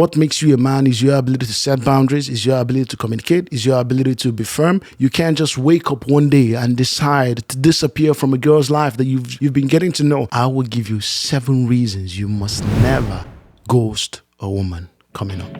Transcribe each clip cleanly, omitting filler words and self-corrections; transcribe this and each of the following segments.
What makes you a man is your ability to set boundaries, is your ability to communicate, is your ability to be firm. You can't just wake up one day and decide to disappear from a girl's life that you've been getting to know. I will give you 7 reasons you must never ghost a woman. Coming up.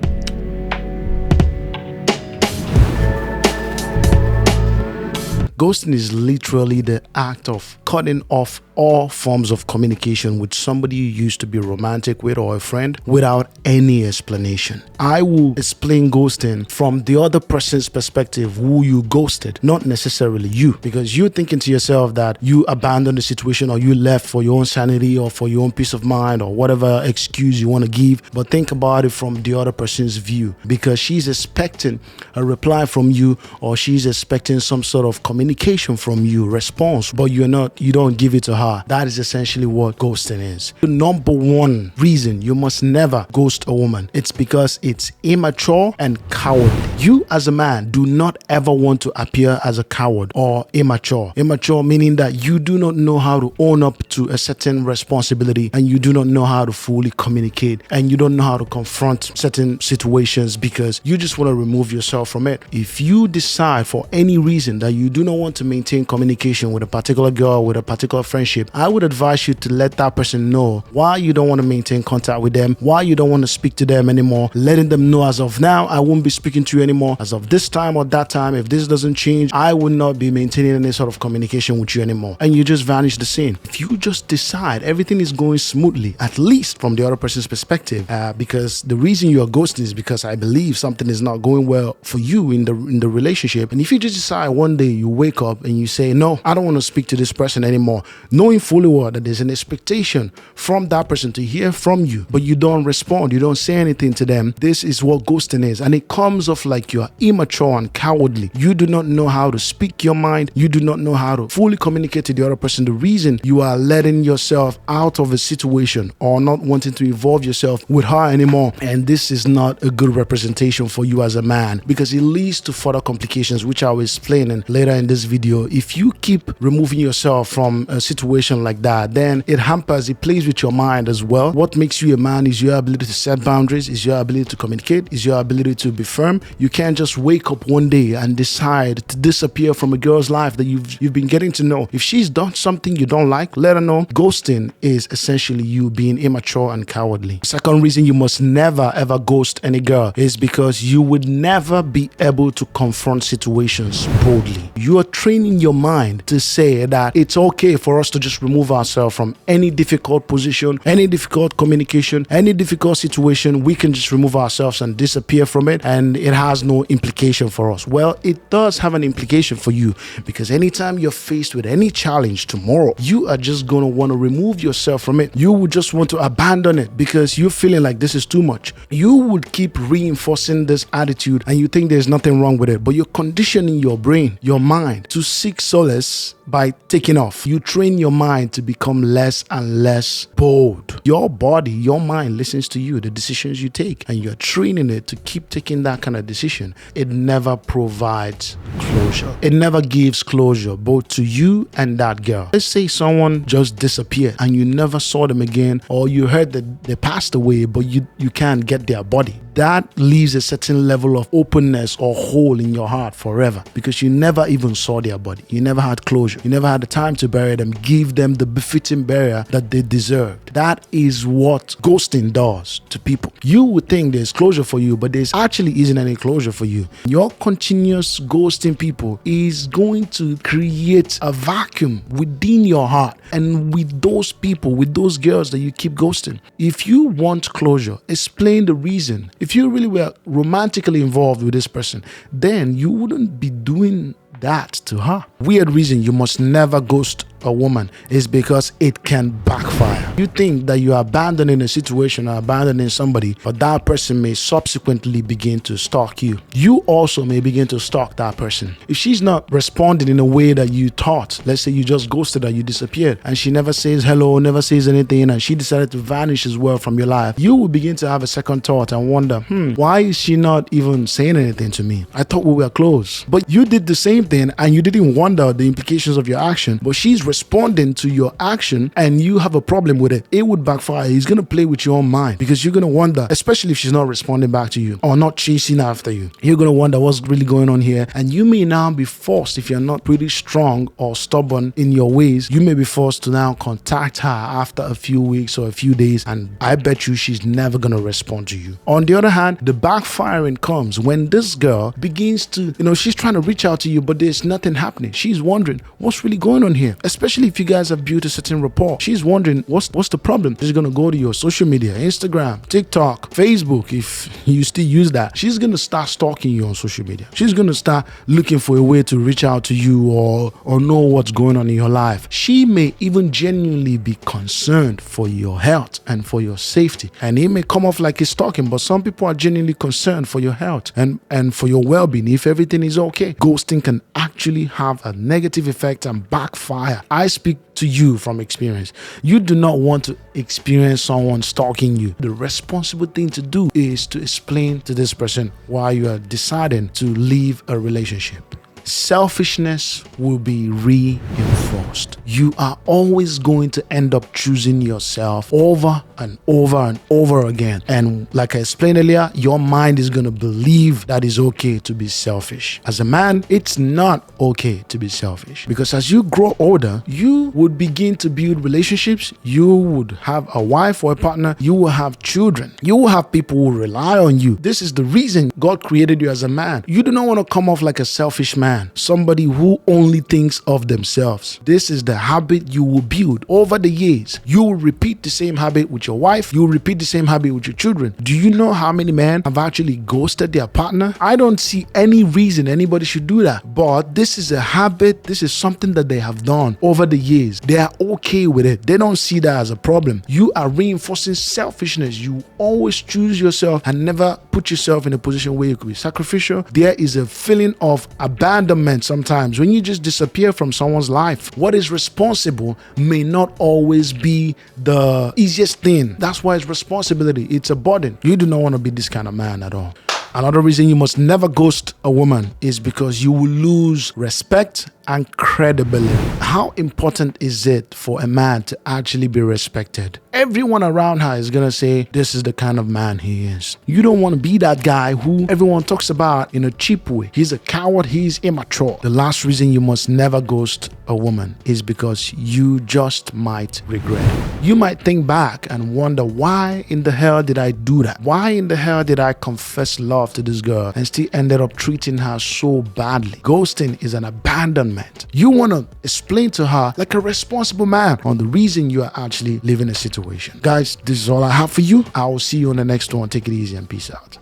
Ghosting is literally the act of cutting off all forms of communication with somebody you used to be romantic with or a friend without any explanation. I will explain ghosting from the other person's perspective who you ghosted, not necessarily you, because you're thinking to yourself that you abandoned the situation or you left for your own sanity or for your own peace of mind or whatever excuse you want to give. But think about it from the other person's view, because she's expecting a reply from you or she's expecting some sort of communication from you, response, but you don't give it to her. That is essentially what ghosting is. The number one reason you must never ghost a woman, it's because it's immature and cowardly. You as a man do not ever want to appear as a coward or immature. Immature meaning that you do not know how to own up to a certain responsibility and you do not know how to fully communicate and you don't know how to confront certain situations because you just want to remove yourself from it. If you decide for any reason that you do not want to maintain communication with a particular girl, with a particular friendship, I would advise you to let that person know why you don't want to maintain contact with them, why you don't want to speak to them anymore, letting them know as of now, I won't be speaking to you anymore. As of this time or that time, if this doesn't change, I will not be maintaining any sort of communication with you anymore. And you just vanish the scene. If you just decide everything is going smoothly, at least from the other person's perspective, because the reason you are ghosting is because I believe something is not going well for you in the relationship. And if you just decide one day you wake up and you say, no, I don't want to speak to this person anymore, knowing fully well that there's an expectation from that person to hear from you, but you don't respond, you don't say anything to them, this is what ghosting is. And it comes off like you are immature and cowardly. You do not know how to speak your mind. You do not know how to fully communicate to the other person. The reason you are letting yourself out of a situation or not wanting to involve yourself with her anymore. And this is not a good representation for you as a man, because it leads to further complications, which I will explain later in this video. If you keep removing yourself from a situation like that, then it hampers, it plays with your mind as well. What makes you a man is your ability to set boundaries, is your ability to communicate, is your ability to be firm. You can't just wake up one day and decide to disappear from a girl's life that you've been getting to know. If she's done something you don't like, let her know. Ghosting is essentially you being immature and cowardly. Second reason you must never ever ghost any girl is because you would never be able to confront situations boldly. You are training your mind to say that it's okay for us to just remove ourselves from any difficult position, any difficult communication, any difficult situation. We can just remove ourselves and disappear from it, and it has no implication for us. Well, it does have an implication for you, because anytime you're faced with any challenge tomorrow, you are just going to want to remove yourself from it. You would just want to abandon it because you're feeling like this is too much. You would keep reinforcing this attitude and you think there's nothing wrong with it, but you're conditioning your brain, your mind, to seek solace by taking off. You train your mind to become less and less bold. Your body, your mind listens to you, the decisions you take, and you're training it to keep taking that kind of decision. It never provides closure. It never gives closure both to you and that girl. Let's say someone just disappeared and you never saw them again, or you heard that they passed away, but you can't get their body. That leaves a certain level of openness or hole in your heart forever, because you never even saw their body. You never had closure. You never had the time to bury them, give them the befitting burial that they deserved. That is what ghosting does to people. You would think there's closure for you, but there's actually isn't any closure for you. Your continuous ghosting people is going to create a vacuum within your heart, and with those people, with those girls that you keep ghosting. If you want closure, explain the reason. If you really were romantically involved with this person, then you wouldn't be doing that to her. Weird reason you must never ghost a woman is because it can backfire. You think that you are abandoning a situation or abandoning somebody, but that person may subsequently begin to stalk you. You also may begin to stalk that person. If she's not responding in a way that you thought, let's say you just ghosted her, you disappeared, and she never says hello, never says anything, and she decided to vanish as well from your life, you will begin to have a second thought and wonder, why is she not even saying anything to me? I thought we were close. But you did the same thing and you didn't wonder the implications of your action, but she's responding to your action and you have a problem with it, it would backfire. He's going to play with your own mind because you're going to wonder, especially if she's not responding back to you or not chasing after you. You're going to wonder what's really going on here. And you may now be forced, if you're not pretty strong or stubborn in your ways, you may be forced to now contact her after a few weeks or a few days. And I bet you she's never going to respond to you. On the other hand, the backfiring comes when this girl begins to, she's trying to reach out to you, but there's nothing happening. She's wondering what's really going on here, especially if you guys have built a certain rapport. She's wondering what's the problem. She's going to go to your social media, Instagram, TikTok, Facebook, if you still use that. She's going to start stalking you on social media. She's going to start looking for a way to reach out to you or know what's going on in your life. She may even genuinely be concerned for your health and for your safety. And it may come off like he's stalking, but some people are genuinely concerned for your health and for your well-being, if everything is okay. Ghosting can actually have a negative effect and backfire. I speak to you from experience. You do not want to experience someone stalking you. The responsible thing to do is to explain to this person why you are deciding to leave a relationship. Selfishness will be reinforced. You are always going to end up choosing yourself over and over and over again. And like I explained earlier, your mind is going to believe that it's okay to be selfish. As a man, it's not okay to be selfish, because as you grow older, you would begin to build relationships. You would have a wife or a partner. You will have children. You will have people who rely on you. This is the reason God created you as a man. You do not want to come off like a selfish man, somebody who only thinks of themselves. This is the habit you will build over the years. You will repeat the same habit with your wife. You will repeat the same habit with your children. Do you know how many men have actually ghosted their partner? I don't see any reason anybody should do that. But this is a habit. This is something that they have done over the years. They are okay with it. They don't see that as a problem. You are reinforcing selfishness. You always choose yourself and never put yourself in a position where you could be sacrificial. There is a feeling of abandonment sometimes when you just disappear from someone's life. What is responsible may not always be the easiest thing. That's why it's responsibility. It's a burden. You do not want to be this kind of man at all. Another reason you must never ghost a woman is because you will lose respect and credibility. How important is it for a man to actually be respected? Everyone around her is going to say, this is the kind of man he is. You don't want to be that guy who everyone talks about in a cheap way. He's a coward. He's immature. The last reason you must never ghost a woman is because you just might regret it. You might think back and wonder, why in the hell did I do that? Why in the hell did I confess love to this girl and still ended up treating her so badly? Ghosting is an abandonment. You want to explain to her like a responsible man on the reason you are actually leaving a situation. Guys, this is all I have for you. I will see you on the next one. Take it easy and peace out.